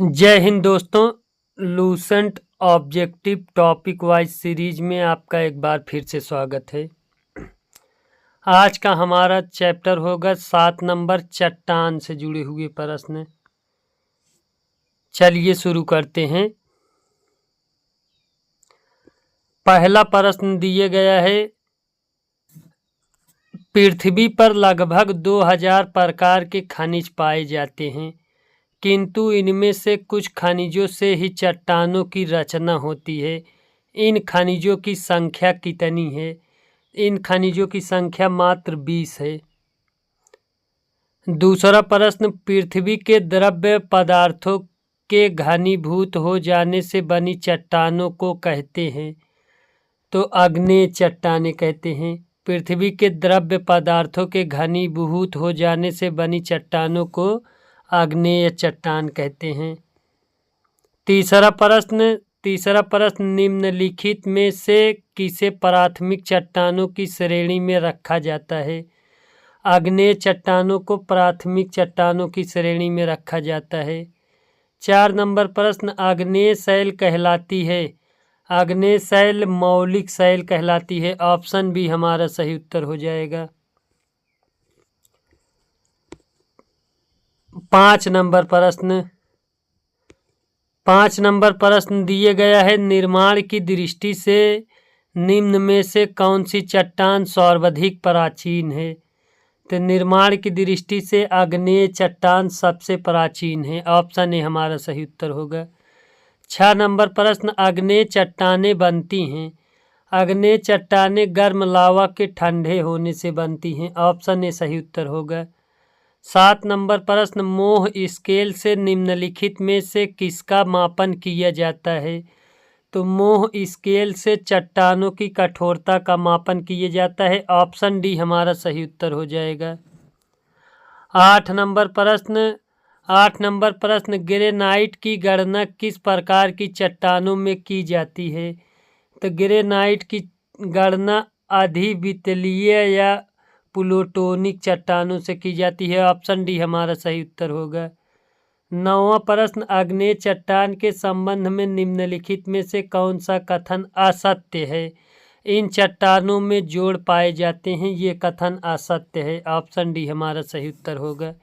जय हिंद दोस्तों। Lucent objective topic wise series में आपका एक बार फिर से स्वागत है। आज का हमारा चैप्टर होगा 7 नंबर चट्टान से जुड़े हुए प्रश्न। चलिए शुरू करते हैं। पहला प्रश्न दिए गया है, पृथ्वी पर लगभग 2000 प्रकार के खनिज पाए जाते हैं, किंतु इनमें से कुछ खनिजों से ही चट्टानों की रचना होती है। इन खनिजों की संख्या कितनी है? इन खनिजों की संख्या मात्र 20 है। दूसरा प्रश्न, पृथ्वी के द्रव्य पदार्थों के घनीभूत हो जाने से बनी चट्टानों को कहते हैं? तो आग्नेय चट्टानें कहते हैं। पृथ्वी के द्रव्य पदार्थों के घनीभूत हो जाने से बनी चट्टानों को आग्नेय चट्टान कहते हैं। तीसरा प्रश्न, निम्नलिखित में से किसे प्राथमिक चट्टानों की श्रेणी में रखा जाता है? आग्नेय चट्टानों को प्राथमिक चट्टानों की श्रेणी में रखा जाता है। 4 नंबर प्रश्न, आग्नेय शैल कहलाती है? आग्नेय शैल मौलिक शैल कहलाती है। ऑप्शन बी हमारा सही उत्तर हो जाएगा। 5 नंबर प्रश्न दिए गया है, निर्माण की दृष्टि से निम्न में से कौन सी चट्टान सर्वाधिक प्राचीन है? तो निर्माण की दृष्टि से आग्नेय चट्टान सबसे प्राचीन है। ऑप्शन ए हमारा सही उत्तर होगा। 6 नंबर प्रश्न, आग्नेय चट्टानें बनती हैं? आग्नेय चट्टानें गर्म लावा के ठंडे होने से बनती हैं। ऑप्शन ए सही उत्तर होगा। 7 नंबर प्रश्न, मोह स्केल से निम्नलिखित में से किसका मापन किया जाता है? तो मोह स्केल से चट्टानों की कठोरता का मापन किया जाता है। ऑप्शन डी हमारा सही उत्तर हो जाएगा। 8 नंबर प्रश्न, ग्रेनाइट की गणना किस प्रकार की चट्टानों में की जाती है? तो ग्रेनाइट की गणना अधिवितलीय या प्लूटोनिक चट्टानों से की जाती है। ऑप्शन डी हमारा सही उत्तर होगा। 9वां प्रश्न, आग्नेय चट्टान के संबंध में निम्नलिखित में से कौन सा कथन असत्य है? इन चट्टानों में जोड़ पाए जाते हैं, ये कथन असत्य है। ऑप्शन डी हमारा सही उत्तर होगा।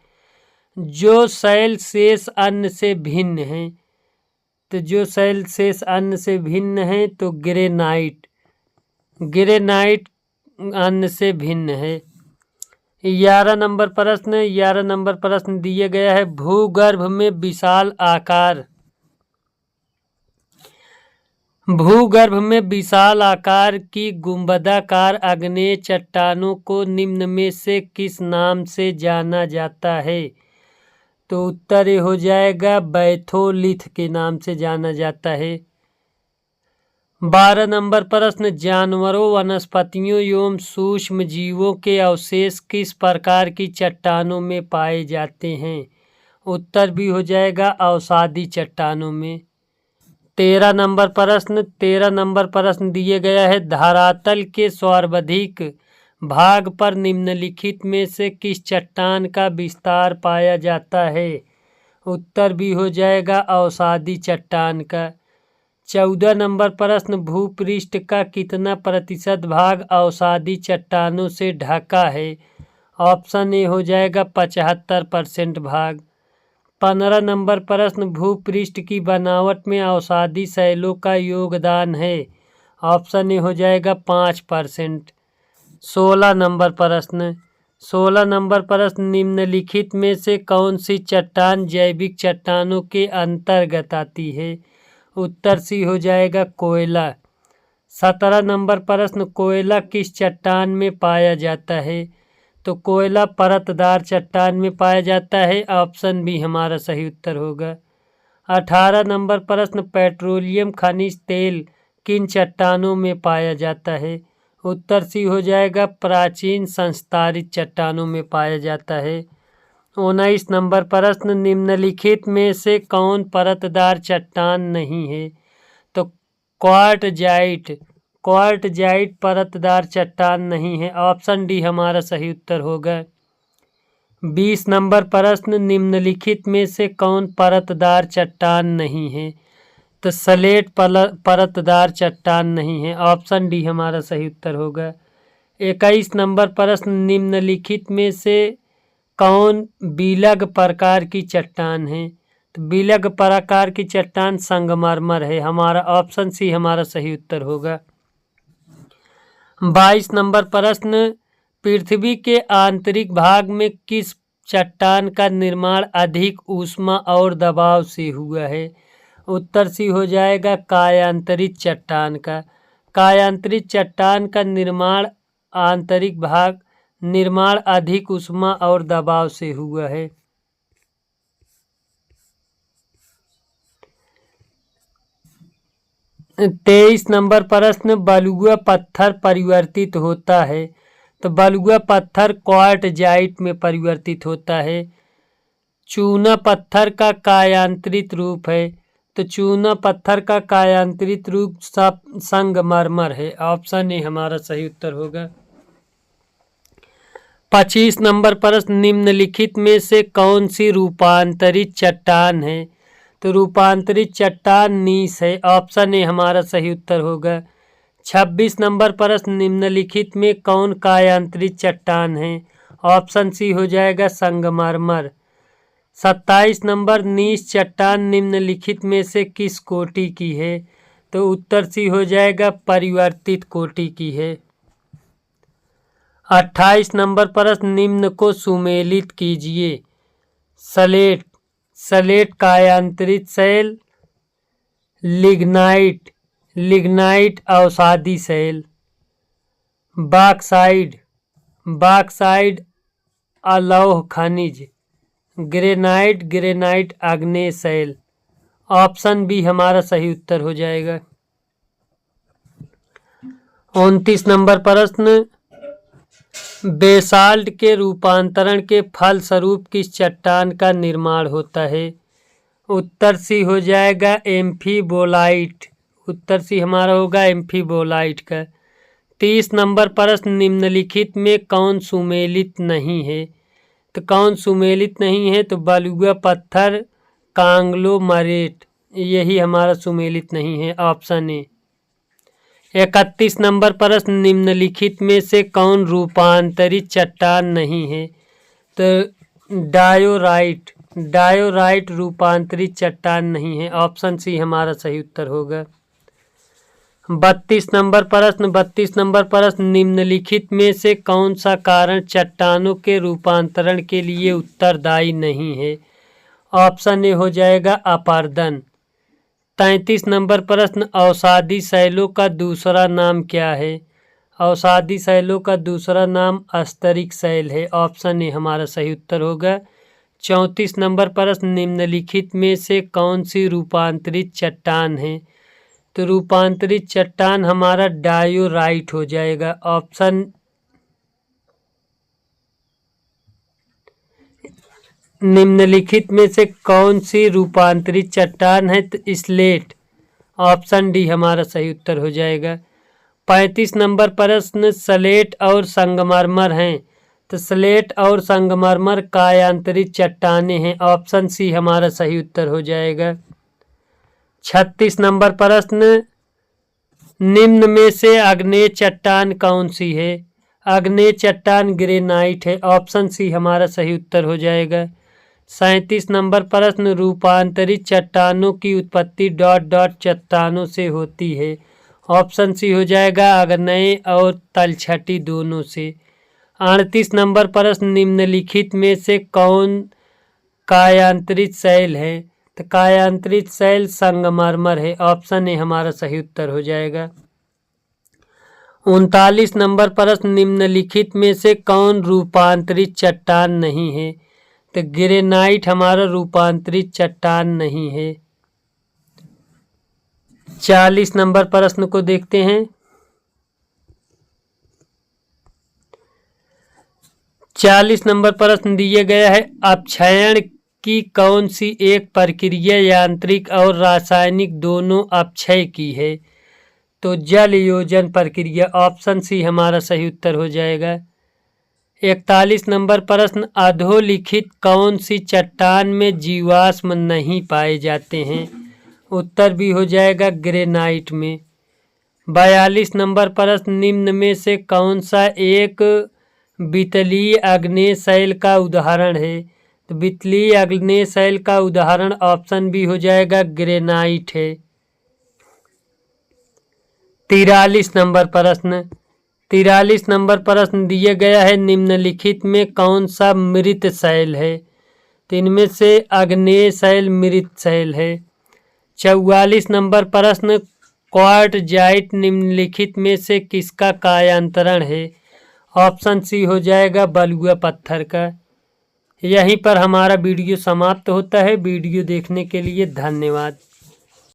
जो शैल शेष अन्य से भिन्न है, तो जो शैल शेष अन्य से भिन्न है तो ग्रेनाइट अन्य से भिन्न है। 11 नंबर प्रश्न दिए गया है, भूगर्भ में विशाल आकार की गुंबदाकार आग्नेय चट्टानों को निम्न में से किस नाम से जाना जाता है? तो उत्तर ये हो जाएगा, बैथोलिथ के नाम से जाना जाता है। 12 नंबर प्रश्न, जानवरों, वनस्पतियों एवं सूक्ष्म जीवों के अवशेष किस प्रकार की चट्टानों में पाए जाते हैं? उत्तर भी हो जाएगा, अवसादी चट्टानों में। 13 नंबर प्रश्न दिए गया है, धरातल के सर्वाधिक भाग पर निम्नलिखित में से किस चट्टान का विस्तार पाया जाता है? उत्तर भी हो जाएगा, अवसादी चट्टान का। 14 नंबर प्रश्न, भूपृष्ठ का कितना प्रतिशत भाग अवसादी चट्टानों से ढका है? ऑप्शन ए हो जाएगा, 75% भाग। 15 नंबर प्रश्न, भूपृष्ठ की बनावट में अवसादी शैलों का योगदान है? ऑप्शन ए हो जाएगा, 5%। 16 नंबर प्रश्न, निम्नलिखित में से कौन सी चट्टान जैविक चट्टानों के अंतर्गत आती है? उत्तर सी हो जाएगा, कोयला। 17 नंबर प्रश्न, कोयला किस चट्टान में पाया जाता है? तो कोयला परतदार चट्टान में पाया जाता है। ऑप्शन बी हमारा सही उत्तर होगा। 18 नंबर प्रश्न, पेट्रोलियम खनिज तेल किन चट्टानों में पाया जाता है? उत्तर सी हो जाएगा, प्राचीन संस्तारित चट्टानों में पाया जाता है। 19 नंबर प्रश्न, निम्नलिखित में से कौन परतदार चट्टान नहीं है? तो क्वार्टजाइट परतदार चट्टान नहीं है। ऑप्शन डी हमारा सही उत्तर होगा। 20 नंबर प्रश्न, निम्नलिखित में से कौन परतदार चट्टान नहीं है? तो स्लेट परतदार चट्टान नहीं है। ऑप्शन डी हमारा सही उत्तर होगा। 21 नंबर प्रश्न, निम्नलिखित में से कौन बिलग प्रकार की चट्टान है? तो बिलग प्रकार की चट्टान संगमरमर है। हमारा ऑप्शन सी हमारा सही उत्तर होगा। 22 नंबर प्रश्न, पृथ्वी के आंतरिक भाग में किस चट्टान का निर्माण अधिक ऊष्मा और दबाव से हुआ है? उत्तर सी हो जाएगा कायांतरित चट्टान का। कायांतरित चट्टान का आंतरिक भाग निर्माण अधिक ऊष्मा और दबाव से हुआ है। 23 नंबर प्रश्न, बलुआ पत्थर परिवर्तित होता है? तो बलुआ पत्थर क्वार्टजाइट में परिवर्तित होता है। चूना पत्थर का कायांतरित रूप है? तो चूना पत्थर का कायांतरित रूप संगमरमर है। ऑप्शन ए हमारा सही उत्तर होगा। 25 नंबर प्रश्न, निम्नलिखित में से कौन सी रूपांतरित चट्टान है? तो रूपांतरित चट्टान नीस है। ऑप्शन ए हमारा सही उत्तर होगा। 26 नंबर प्रश्न, निम्नलिखित में कौन कायांतरित चट्टान है? ऑप्शन सी हो जाएगा संगमरमर। 27 नंबर, नीस चट्टान निम्नलिखित में से किस कोटि की है? तो उत्तर सी हो जाएगा परिवर्तित कोटि की है। 28 नंबर प्रश्न, निम्न को सुमेलित कीजिए। स्लेट कायांतरित शैल, लिग्नाइट अवसादी शैल, बॉक्साइड अलौह खनिज, ग्रेनाइट आग्नेय शैल। ऑप्शन बी हमारा सही उत्तर हो जाएगा। 29 नंबर प्रश्न, बेसाल्ट के रूपांतरण के फलस्वरूप किस चट्टान का निर्माण होता है? उत्तर सी हो जाएगा एम्फीबोलाइट। उत्तर सी हमारा होगा एम्फीबोलाइट का। 30 नंबर प्रश्न, निम्नलिखित में कौन सुमेलित नहीं है? तो कौन सुमेलित नहीं है? तो बलुआ पत्थर, कांग्लोमरेट, यही हमारा सुमेलित नहीं है। Option A. 31 नंबर प्रश्न, निम्नलिखित में से कौन रूपांतरित चट्टान नहीं है? तो डायोराइट रूपांतरित चट्टान नहीं है। ऑप्शन सी हमारा सही उत्तर होगा। 32 नंबर प्रश्न, निम्नलिखित में से कौन सा कारण चट्टानों के रूपांतरण के लिए उत्तरदायी नहीं है? ऑप्शन ए हो जाएगा अपर्दन। 33 नंबर प्रश्न, अवसादी शैलों का दूसरा नाम क्या है? अवसादी शैलों का दूसरा नाम स्तरिक शैल है। ऑप्शन ए हमारा सही उत्तर होगा। 34 नंबर प्रश्न, निम्नलिखित में से कौन सी रूपांतरित चट्टान है? तो रूपांतरित चट्टान हमारा डायोराइट हो जाएगा। ऑप्शन निम्नलिखित में से कौन सी रूपांतरित चट्टान है? तो स्लेट। ऑप्शन डी हमारा सही उत्तर हो जाएगा। 35 नंबर प्रश्न, स्लेट और संगमरमर हैं? तो स्लेट और संगमरमर कायांतरित चट्टानें हैं। ऑप्शन सी हमारा सही उत्तर हो जाएगा। 36 नंबर प्रश्न, निम्न में से आग्नेय चट्टान कौन सी है? आग्नेय चट्टान ग्रेनाइट है। ऑप्शन सी हमारा सही उत्तर हो जाएगा। 37 नंबर प्रश्न, रूपांतरित चट्टानों की उत्पत्ति ... चट्टानों से होती है। ऑप्शन सी हो जाएगा आग्नेय और तलछटी दोनों से। 38 नंबर प्रश्न, निम्नलिखित में से कौन कायांतरित शैल है? तो कायांतरित शैल संगमरमर है। ऑप्शन ए हमारा सही उत्तर हो जाएगा। 39 नंबर प्रश्न, निम्नलिखित में से कौन रूपांतरित चट्टान नहीं है? तो ग्रेनाइट हमारा रूपांतरित चट्टान नहीं है। 40 नंबर प्रश्न को देखते हैं। 40 नंबर प्रश्न दिया गया है, अपक्षयण की कौन सी एक प्रक्रिया यांत्रिक और रासायनिक दोनों अपक्षय की है? तो जल योजन प्रक्रिया। ऑप्शन सी हमारा सही उत्तर हो जाएगा। 41 नंबर प्रश्न, अधोलिखित कौन सी चट्टान में जीवाश्म नहीं पाए जाते हैं? उत्तर भी हो जाएगा ग्रेनाइट में। 42 नंबर प्रश्न, निम्न में से कौन सा एक वितलीय आग्नेय शैल का उदाहरण है? तो वितलीय आग्नेय शैल का उदाहरण ऑप्शन भी हो जाएगा ग्रेनाइट है। 43 नंबर प्रश्न दिया गया है, निम्नलिखित में कौन सा मृत शैल है? तो इनमें से आग्नेय शैल मृत शैल है। 44 नंबर प्रश्न, क्वार्टजाइट निम्नलिखित में से किसका कायांतरण है? ऑप्शन सी हो जाएगा बलुआ पत्थर का। यहीं पर हमारा वीडियो समाप्त होता है। वीडियो देखने के लिए धन्यवाद।